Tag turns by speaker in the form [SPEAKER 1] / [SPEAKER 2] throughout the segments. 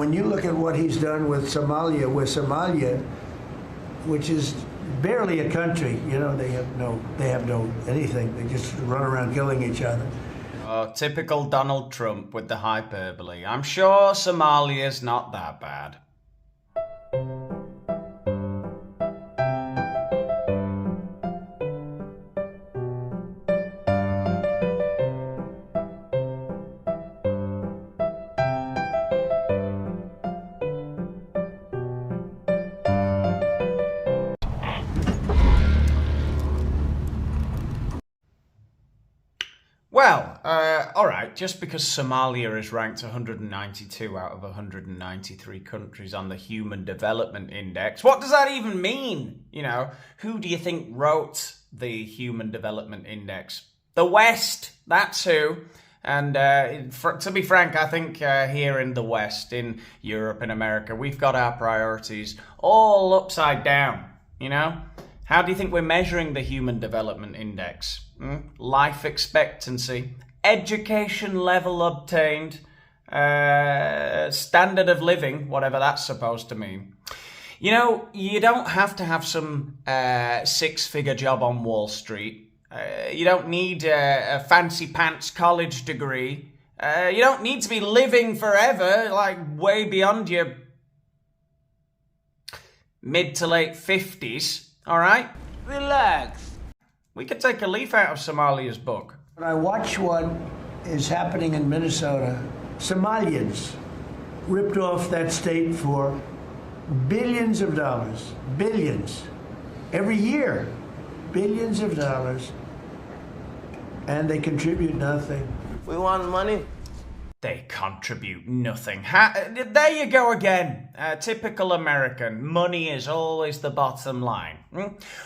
[SPEAKER 1] When you look at what he's done with Somalia, which is barely a country, you know, they have no anything. They just run around killing each other.
[SPEAKER 2] Oh, typical Donald Trump with the hyperbole. I'm sure Somalia's not that bad. Well, alright, just because Somalia is ranked 192 out of 193 countries on the Human Development Index, what does that even mean? You know, who do you think wrote the Human Development Index? The West, that's who. And to be frank, I think here in the West, in Europe, in America, we've got our priorities all upside down, you know? How do you think we're measuring the Human Development Index? Life expectancy, education level obtained, standard of living, whatever that's supposed to mean. You know, you don't have to have some six-figure job on Wall Street. You don't need a fancy pants college degree. You don't need to be living forever, like way beyond your mid to late 50s. All right?
[SPEAKER 3] Relax.
[SPEAKER 2] We could take a leaf out of Somalia's book.
[SPEAKER 1] When I watch what is happening in Minnesota, Somalians ripped off that state for billions of dollars. Billions. Every year. Billions of dollars. And they contribute nothing.
[SPEAKER 3] We want money.
[SPEAKER 2] They contribute nothing. There you go again. Typical American. Money is always the bottom line.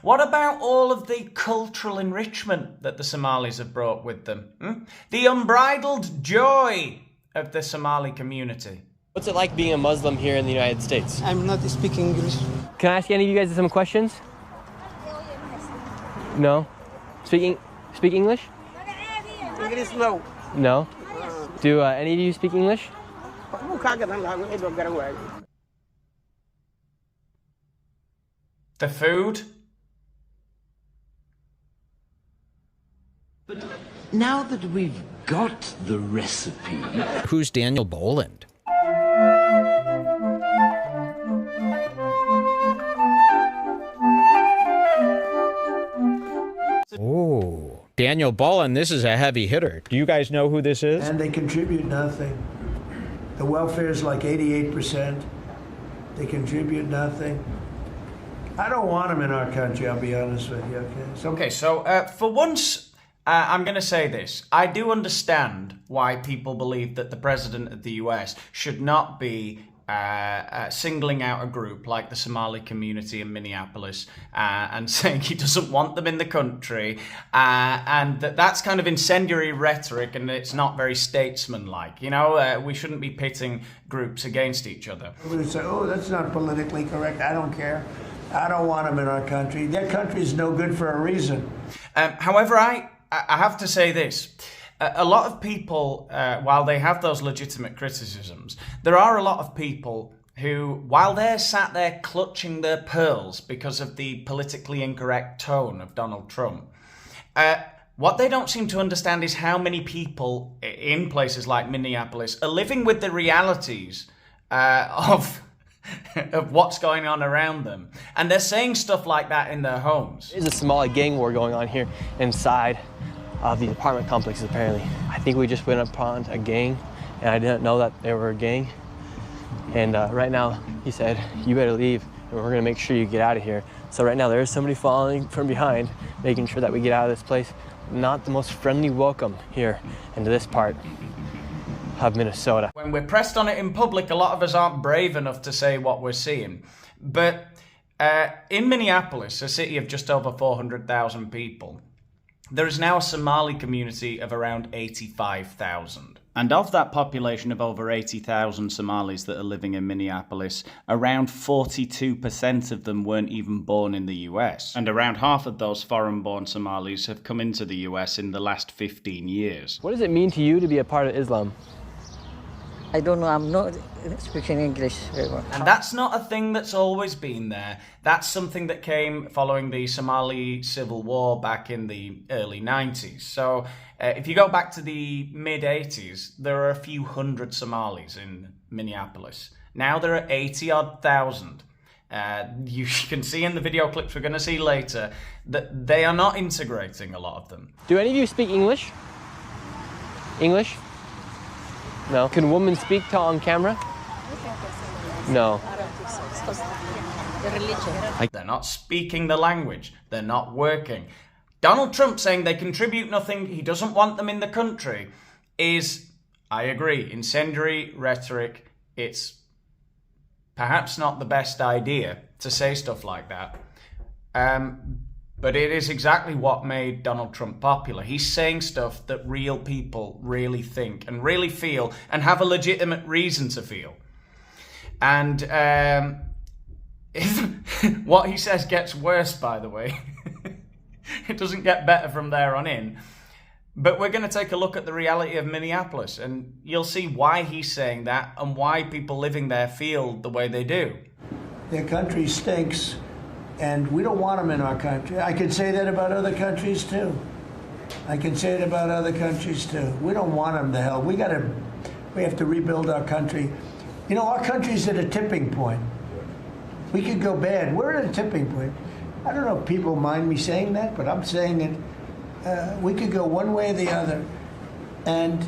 [SPEAKER 2] What about all of the cultural enrichment that the Somalis have brought with them? The unbridled joy of the Somali community.
[SPEAKER 4] What's it like being a Muslim here in the United States?
[SPEAKER 5] I'm not speaking English.
[SPEAKER 4] Can I ask any of you guys some questions? No? Speak English?
[SPEAKER 5] English no.
[SPEAKER 4] No? Do any of you speak English?
[SPEAKER 2] The food?
[SPEAKER 6] But now that we've got the recipe...
[SPEAKER 7] Who's Daniel Boland? Oh, Daniel Boland, this is a heavy hitter. Do you guys know who this is?
[SPEAKER 1] And they contribute nothing. The welfare is like 88%. They contribute nothing. I don't want them in our country, I'll be honest with you, okay?
[SPEAKER 2] So for once, I'm going to say this. I do understand why people believe that the president of the US should not be singling out a group like the Somali community in Minneapolis and saying he doesn't want them in the country, and that's kind of incendiary rhetoric and it's not very statesmanlike. You know, we shouldn't be pitting groups against each other.
[SPEAKER 1] We would say, oh, that's not politically correct. I don't care. I don't want them in our country. Their country is no good for a reason.
[SPEAKER 2] However, I have to say this. A lot of people, while they have those legitimate criticisms, there are a lot of people who, while they're sat there clutching their pearls because of the politically incorrect tone of Donald Trump, what they don't seem to understand is how many people in places like Minneapolis are living with the realities of what's going on around them. And they're saying stuff like that in their homes.
[SPEAKER 4] There's a Somali gang war going on here inside of these apartment complexes, apparently. I think we just went upon a gang, and I didn't know that they were a gang. And right now, he said, you better leave, and we're gonna make sure you get out of here. So right now, there is somebody following from behind, making sure that we get out of this place. Not the most friendly welcome here into this part of Minnesota.
[SPEAKER 2] When we're pressed on it in public, a lot of us aren't brave enough to say what we're seeing. But in Minneapolis, a city of just over 400,000 people, there is now a Somali community of around 85,000. And of that population of over 80,000 Somalis that are living in Minneapolis, around 42% of them weren't even born in the US. And around half of those foreign-born Somalis have come into the US in the last 15 years.
[SPEAKER 4] What does it mean to you to be a part of Islam?
[SPEAKER 8] I don't know, I'm not speaking English very well.
[SPEAKER 2] And that's not a thing that's always been there. That's something that came following the Somali civil war back in the early 90s. So if you go back to the mid-80s, there are a few hundred Somalis in Minneapolis. Now there are 80-odd thousand. You can see in the video clips we're going to see later that they are not integrating a lot of them.
[SPEAKER 4] Do any of you speak English? English? No. Can women speak to on camera? No.
[SPEAKER 8] I don't think so. It's because the religion.
[SPEAKER 2] They're not speaking the language. They're not working. Donald Trump saying they contribute nothing, he doesn't want them in the country, is, I agree, incendiary rhetoric. It's perhaps not the best idea to say stuff like that. But it is exactly what made Donald Trump popular. He's saying stuff that real people really think and really feel and have a legitimate reason to feel. And what he says gets worse, by the way. It doesn't get better from there on in. But we're going to take a look at the reality of Minneapolis, and you'll see why he's saying that and why people living there feel the way they do.
[SPEAKER 1] Their country stinks, and we don't want them in our country. I can say that about other countries, too. We don't want them to hell. We have to rebuild our country. You know, our country's at a tipping point. We could go bad. We're at a tipping point. I don't know if people mind me saying that, but I'm saying it. We could go one way or the other, and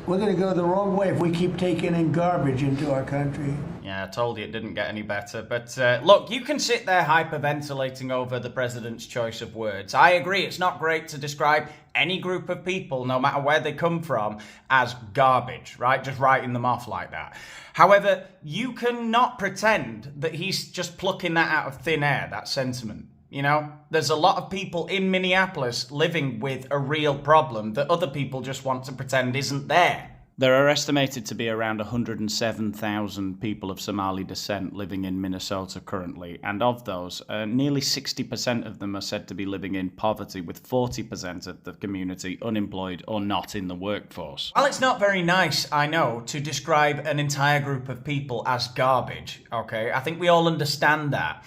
[SPEAKER 1] we're going to go the wrong way if we keep taking in garbage into our country.
[SPEAKER 2] Yeah, I told you it didn't get any better. But look, you can sit there hyperventilating over the president's choice of words. I agree, it's not great to describe any group of people, no matter where they come from, as garbage, right? Just writing them off like that. However, you cannot pretend that he's just plucking that out of thin air, that sentiment. You know, there's a lot of people in Minneapolis living with a real problem that other people just want to pretend isn't there. There are estimated to be around 107,000 people of Somali descent living in Minnesota currently, and of those, nearly 60% of them are said to be living in poverty, with 40% of the community unemployed or not in the workforce. While it's not very nice, I know, to describe an entire group of people as garbage, okay? I think we all understand that.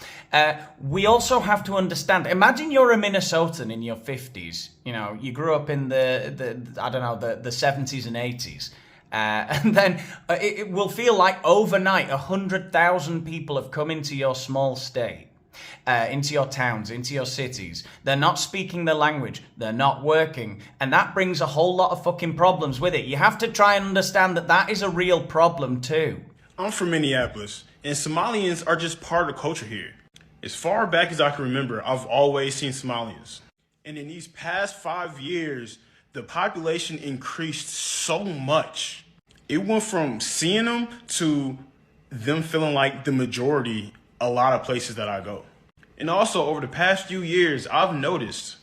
[SPEAKER 2] We also have to understand, imagine you're a Minnesotan in your 50s, you know, you grew up in the 70s and 80s. And then it will feel like overnight 100,000 people have come into your small state, into your towns, into your cities. They're not speaking the language. They're not working. And that brings a whole lot of fucking problems with it. You have to try and understand that that is a real problem too.
[SPEAKER 9] I'm from Minneapolis, and Somalians are just part of the culture here. As far back as I can remember, I've always seen Somalians. And in these past 5 years, the population increased so much. It went from seeing them to them feeling like the majority a lot of places that I go. And also over the past few years, I've noticed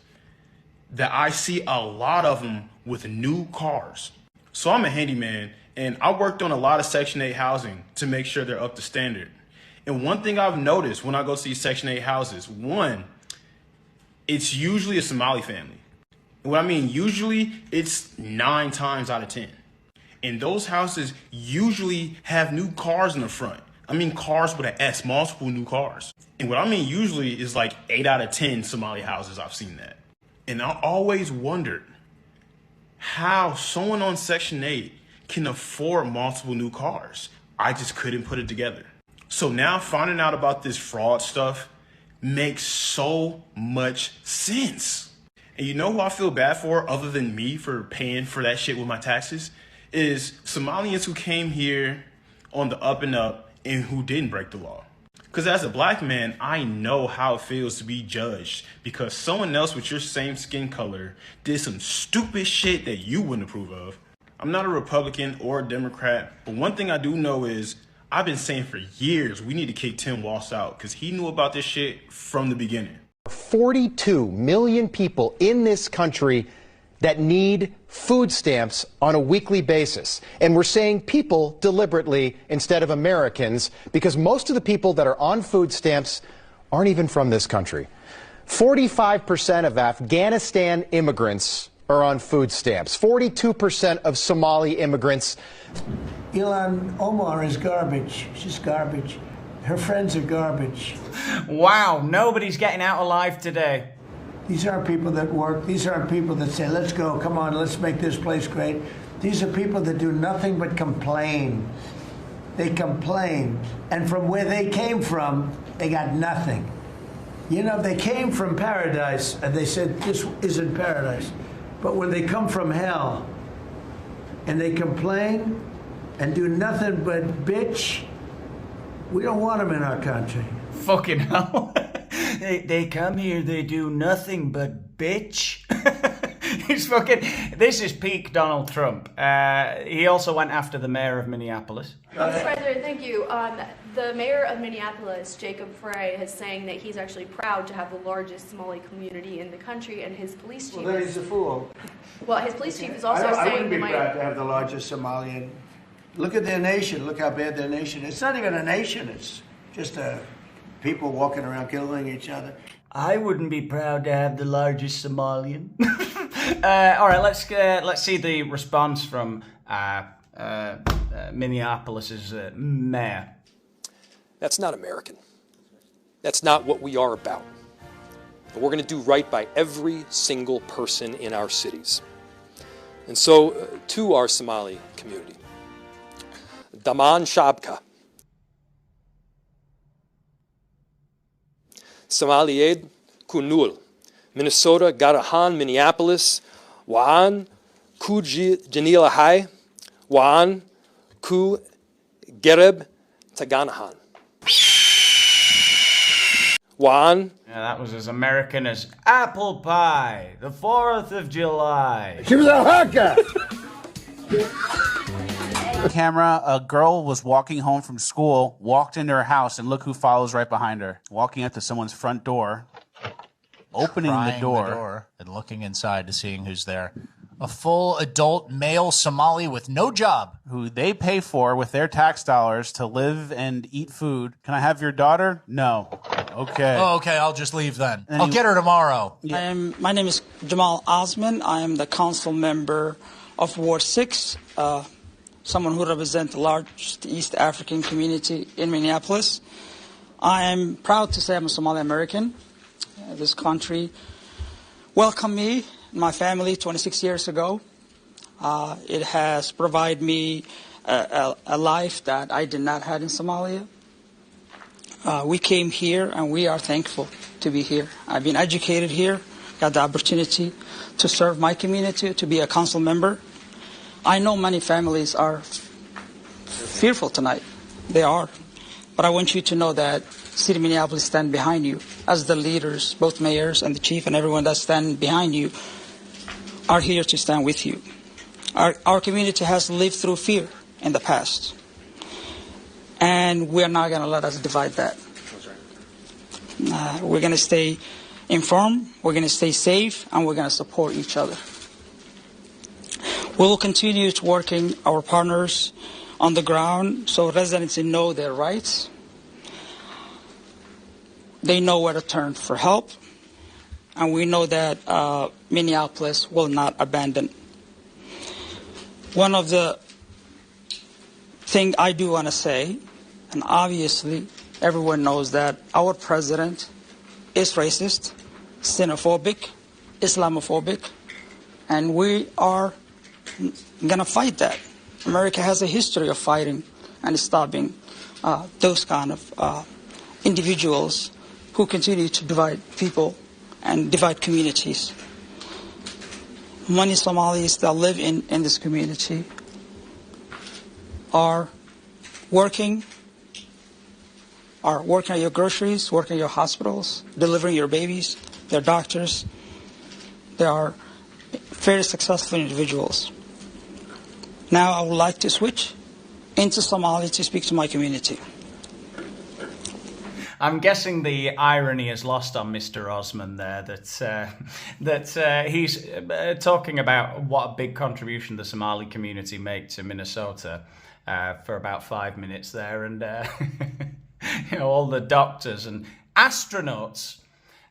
[SPEAKER 9] that I see a lot of them with new cars. So I'm a handyman, and I worked on a lot of Section 8 housing to make sure they're up to standard. And one thing I've noticed when I go see Section 8 houses, one, it's usually a Somali family. What I mean, usually it's 9 times out of 10. And those houses usually have new cars in the front. I mean, cars with an S, multiple new cars. And what I mean usually is like 8 out of 10 Somali houses, I've seen that. And I always wondered how someone on Section 8 can afford multiple new cars. I just couldn't put it together. So now finding out about this fraud stuff makes so much sense. And you know who I feel bad for other than me for paying for that shit with my taxes? Is Somalians who came here on the up and up and who didn't break the law. Because as a black man, I know how it feels to be judged because someone else with your same skin color did some stupid shit that you wouldn't approve of. I'm not a Republican or a Democrat, but one thing I do know is I've been saying for years we need to kick Tim Walsh out because he knew about this shit from the beginning.
[SPEAKER 10] 42 million people in this country that need food stamps on a weekly basis. And we're saying people deliberately instead of Americans because most of the people that are on food stamps aren't even from this country. 45% of Afghanistan immigrants are on food stamps. 42% of Somali immigrants.
[SPEAKER 1] Ilhan Omar is garbage. She's garbage. Her friends are garbage.
[SPEAKER 2] Wow, nobody's getting out alive today.
[SPEAKER 1] These aren't people that work. These aren't people that say, let's go, come on, let's make this place great. These are people that do nothing but complain. They complain. And from where they came from, they got nothing. You know, they came from paradise, and they said, this isn't paradise. But when they come from hell, and they complain, and do nothing but bitch, we don't want them in our country.
[SPEAKER 2] Fucking hell. They come here, they do nothing but bitch. He's fucking... This is peak Donald Trump. He also went after the mayor of Minneapolis.
[SPEAKER 11] Mr. President, thank you. The mayor of Minneapolis, Jacob Frey, is saying that he's actually proud to have the largest Somali community in the country, and his police chief...
[SPEAKER 1] Well, then he's a fool.
[SPEAKER 11] Well, his police chief is also saying...
[SPEAKER 1] I wouldn't be proud to have the largest Somalian. Look at their nation. Look how bad their nation is. It's not even a nation. It's just people walking around killing each other.
[SPEAKER 2] I wouldn't be proud to have the largest Somalian. All right, let's see the response from Minneapolis's mayor.
[SPEAKER 12] That's not American. That's not what we are about. And we're going to do right by every single person in our cities. And so, to our Somali community, Daman Shabka, Somalied Kunul, Minnesota, Garahan, Minneapolis, Waan, Ku Janilahai, Waan, Ku Gereb, Taganahan. Waan.
[SPEAKER 2] Yeah, that was as American as apple pie, the 4th of July.
[SPEAKER 1] She was a hooker!
[SPEAKER 13] Camera, a girl was walking home from school, walked into her house, and look who follows right behind her. Walking up to someone's front door, opening the door,
[SPEAKER 14] and looking inside to seeing who's there. A full adult male Somali with no job.
[SPEAKER 13] Who they pay for with their tax dollars to live and eat food. Can I have your daughter? No. Okay.
[SPEAKER 14] Oh, okay, I'll just leave then. I'll get her tomorrow.
[SPEAKER 5] Yeah. My name is Jamal Osman. I am the council member of Ward 6, someone who represents the largest East African community in Minneapolis. I am proud to say I'm a Somali American. This country welcomed me and my family 26 years ago. It has provided me a life that I did not have in Somalia. We came here and we are thankful to be here. I've been educated here, got the opportunity to serve my community, to be a council member. I know many families are fearful tonight. They are. But I want you to know that City of Minneapolis stand behind you as the leaders, both mayors and the chief and everyone that stand behind you are here to stand with you. Our community has lived through fear in the past. And we're not going to let us divide that. We're going to stay informed, we're going to stay safe, and we're going to support each other. We will continue to working our partners on the ground so residents know their rights. They know where to turn for help. And we know that Minneapolis will not abandon. One of the things I do want to say, and obviously everyone knows that our president is racist, xenophobic, Islamophobic, and we are going to fight that. America has a history of fighting and stopping those kind of individuals who continue to divide people and divide communities. Many Somalis that live in this community are working at your groceries, working at your hospitals, delivering your babies, they're doctors. They are very successful individuals. Now I would like to switch into Somali to speak to my community.
[SPEAKER 2] I'm guessing the irony is lost on Mr. Osman there, that he's talking about what a big contribution the Somali community make to Minnesota for about 5 minutes there, and you know, all the doctors and astronauts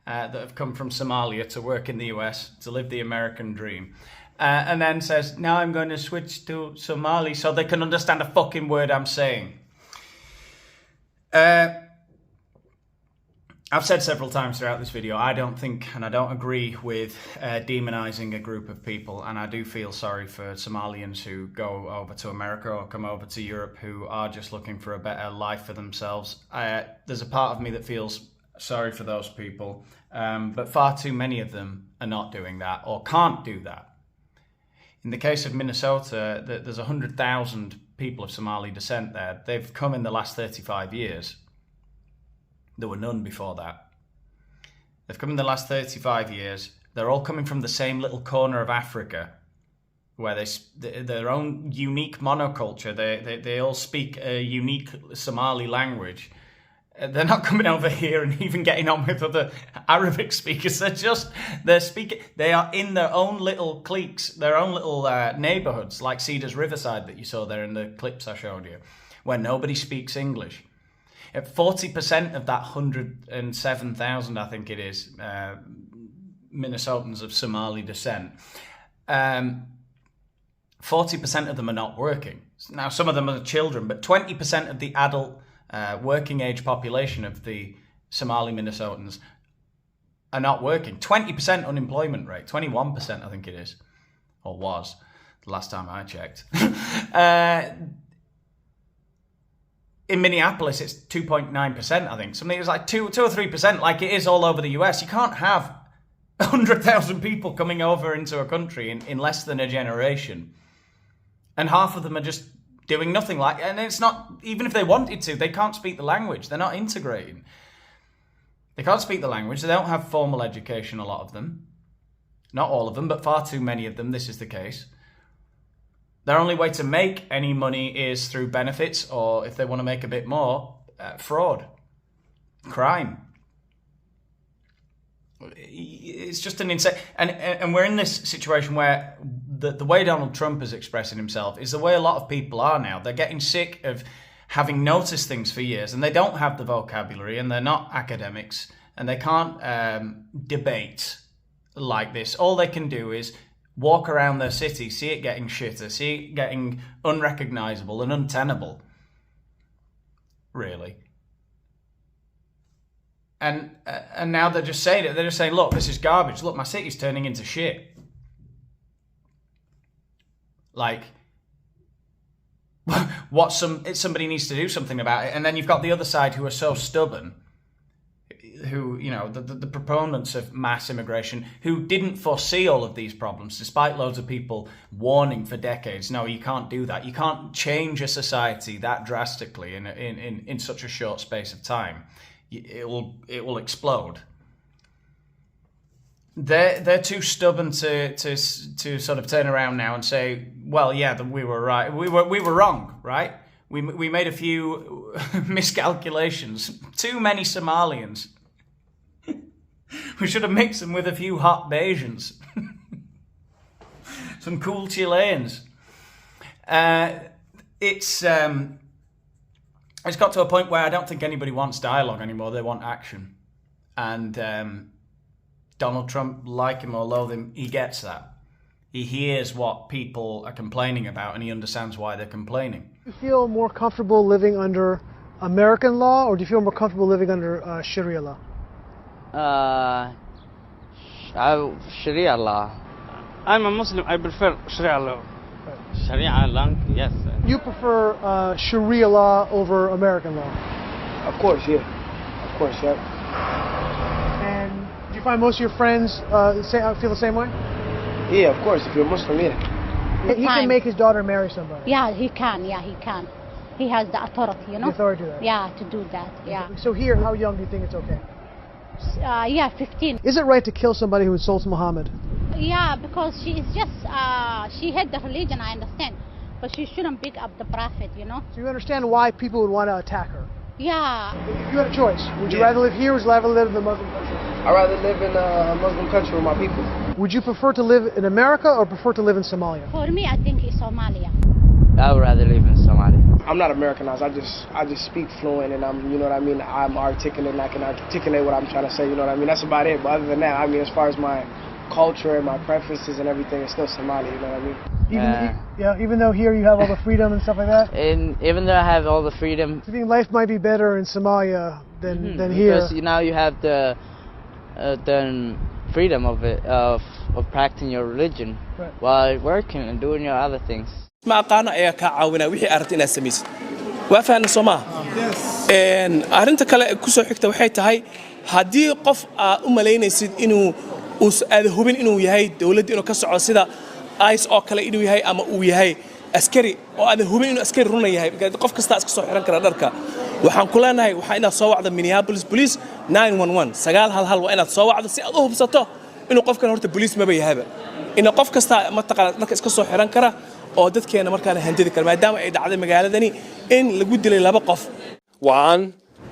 [SPEAKER 2] that have come from Somalia to work in the US, to live the American dream. And then says, now I'm going to switch to Somali so they can understand a fucking word I'm saying. I've said several times throughout this video, I don't think and I don't agree with demonizing a group of people, and I do feel sorry for Somalians who go over to America or come over to Europe who are just looking for a better life for themselves. There's a part of me that feels sorry for those people, but far too many of them are not doing that or can't do that. In the case of Minnesota, there's 100,000 people of Somali descent there. They've come in the last 35 years. There were none before that. They've come in the last 35 years. They're all coming from the same little corner of Africa, where their own unique monoculture. They all speak a unique Somali language. They're not coming over here and even getting on with other Arabic speakers. They are in their own little cliques, their own little neighborhoods, like Cedars Riverside that you saw there in the clips I showed you, where nobody speaks English. 40% of that 107,000, I think it is, Minnesotans of Somali descent, 40% of them are not working. Now, some of them are children, but 20% of the adult working age population of the Somali Minnesotans are not working. 20% unemployment rate, 21% I think it is, or was, the last time I checked. In Minneapolis, it's 2.9%, I think. Something it's like 2 or 3%, like it is all over the US. You can't have 100,000 people coming over into a country in less than a generation. And half of them are just doing nothing and it's not, even if they wanted to, they can't speak the language. They're not integrating. They can't speak the language. They don't have formal education, a lot of them. Not all of them, but far too many of them, this is the case. Their only way to make any money is through benefits, or if they want to make a bit more, fraud, crime. It's just an insane... And we're in this situation where the way Donald Trump is expressing himself is the way a lot of people are now. They're getting sick of having noticed things for years, and they don't have the vocabulary, and they're not academics, and they can't debate like this. All they can do is walk around their city, see it getting shitter, see it getting unrecognizable and untenable, really. And now they're just saying it. They're just saying, look, this is garbage. Look, my city's turning into shit. Like, somebody needs to do something about it. And then you've got the other side who are so stubborn, who, you know, the proponents of mass immigration, who didn't foresee all of these problems, despite loads of people warning for decades, no, you can't do that. You can't change a society that drastically in such a short space of time. It will explode. They're too stubborn to sort of turn around now and say, well, yeah, we were right. We were wrong, right? We made a few miscalculations. Too many Somalians. We should have mixed them with a few hot Bajans. Some cool Chileans. It's got to a point where I don't think anybody wants dialogue anymore. They want action. And Donald Trump, like him or loathe him, he gets that. He hears what people are complaining about, and he understands why they're complaining.
[SPEAKER 15] Do you feel more comfortable living under American law, or do you feel more comfortable living under Sharia law?
[SPEAKER 16] Sharia law. I'm a Muslim. I prefer Sharia law. Sharia law, yes.
[SPEAKER 15] You prefer Sharia law over American law?
[SPEAKER 17] Of course, yeah. Of course, yeah.
[SPEAKER 15] And do you find most of your friends feel the same way?
[SPEAKER 17] Yeah, of course. If you're Muslim, yeah.
[SPEAKER 15] He can make his daughter marry somebody.
[SPEAKER 18] Yeah, he can. Yeah, he can. He has the authority, you know?
[SPEAKER 15] The authority to do that.
[SPEAKER 18] Yeah, to do that, yeah.
[SPEAKER 15] So here, how young do you think it's okay?
[SPEAKER 18] Yeah, 15.
[SPEAKER 15] Is it right to kill somebody who insults Muhammad?
[SPEAKER 18] Yeah, because she is just, she had the religion, I understand. But she shouldn't pick up the prophet, you know?
[SPEAKER 15] So you understand why people would want to attack her?
[SPEAKER 18] Yeah.
[SPEAKER 15] If you had a choice, would you rather live here or would you rather live in the Muslim country?
[SPEAKER 17] I'd rather live in a Muslim country with my people.
[SPEAKER 15] Would you prefer to live in America or prefer to live in Somalia?
[SPEAKER 18] For me, I think it's Somalia.
[SPEAKER 16] I would rather live in Somalia.
[SPEAKER 17] I'm not Americanized. I just speak fluent, and you know what I mean. I'm articulate, and I can articulate what I'm trying to say. You know what I mean. That's about it. But other than that, I mean, as far as my culture and my preferences and everything, it's still Somali. You know what I mean.
[SPEAKER 15] Even though here you have all the freedom and stuff like that.
[SPEAKER 16] And even though I have all the freedom,
[SPEAKER 15] I think life might be better in Somalia than here.
[SPEAKER 16] Because now you have the freedom of it of practicing your religion while working and doing your other things.
[SPEAKER 19] ma aqaana ayaa ka caawinaa wixii aragti inaad samaysid waa fahanna soo maaha arrinta kale ku soo xigta waxay tahay haddii qof aad u malaynaysid inuu aad hubin inuu yahay dawladda inuu ka soco sida ICE oo kale inuu yahay ama uu yahay askari oo aad hubin inuu askari run yahay qof kasta iska soo xiran kara dharka waxaan ku leenahay waxa inaad soo wacdo Minneapolis Police 911 911 waa inaad soo wacdo si aad u hubsato inuu qofkan horta police ma bayahaba in qof kasta ma taqaan dharka iska soo xiran kara oo dadkeena markaan handidi kar maadaama ay dhacday magaaladani in lagu dilay laba qof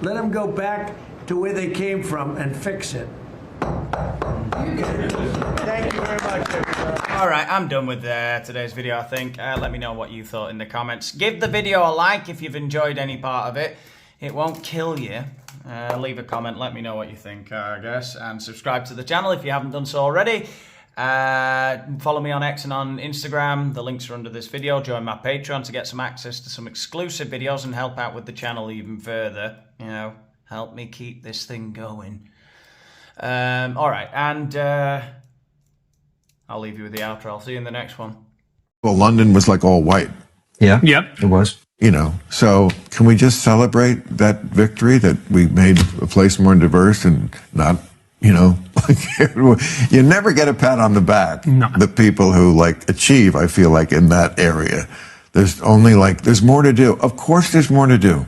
[SPEAKER 1] let them go back to where they came from and fix it. Thank you very much, everybody.
[SPEAKER 2] All right, I'm done with today's video, I think. Let me know what you thought in the comments. Give the video a like if you've enjoyed any part of it. It won't kill you. Leave a comment, let me know what you think, I guess. And subscribe to the channel if you haven't done so already. Follow me on X and on Instagram. The links are under this video. Join my Patreon to get some access to some exclusive videos and help out with the channel even further. You know, help me keep this thing going. All right, and I'll leave you with the outro. I'll see you in the next one.
[SPEAKER 20] Well, London was like all white.
[SPEAKER 21] Yeah. Yep. It was.
[SPEAKER 20] You know, so can we just celebrate that victory that we made a place more diverse and not, you know, you never get a pat on the back.
[SPEAKER 21] No.
[SPEAKER 20] The people who like achieve, I feel like in that area, there's only like, there's more to do. Of course there's more to do.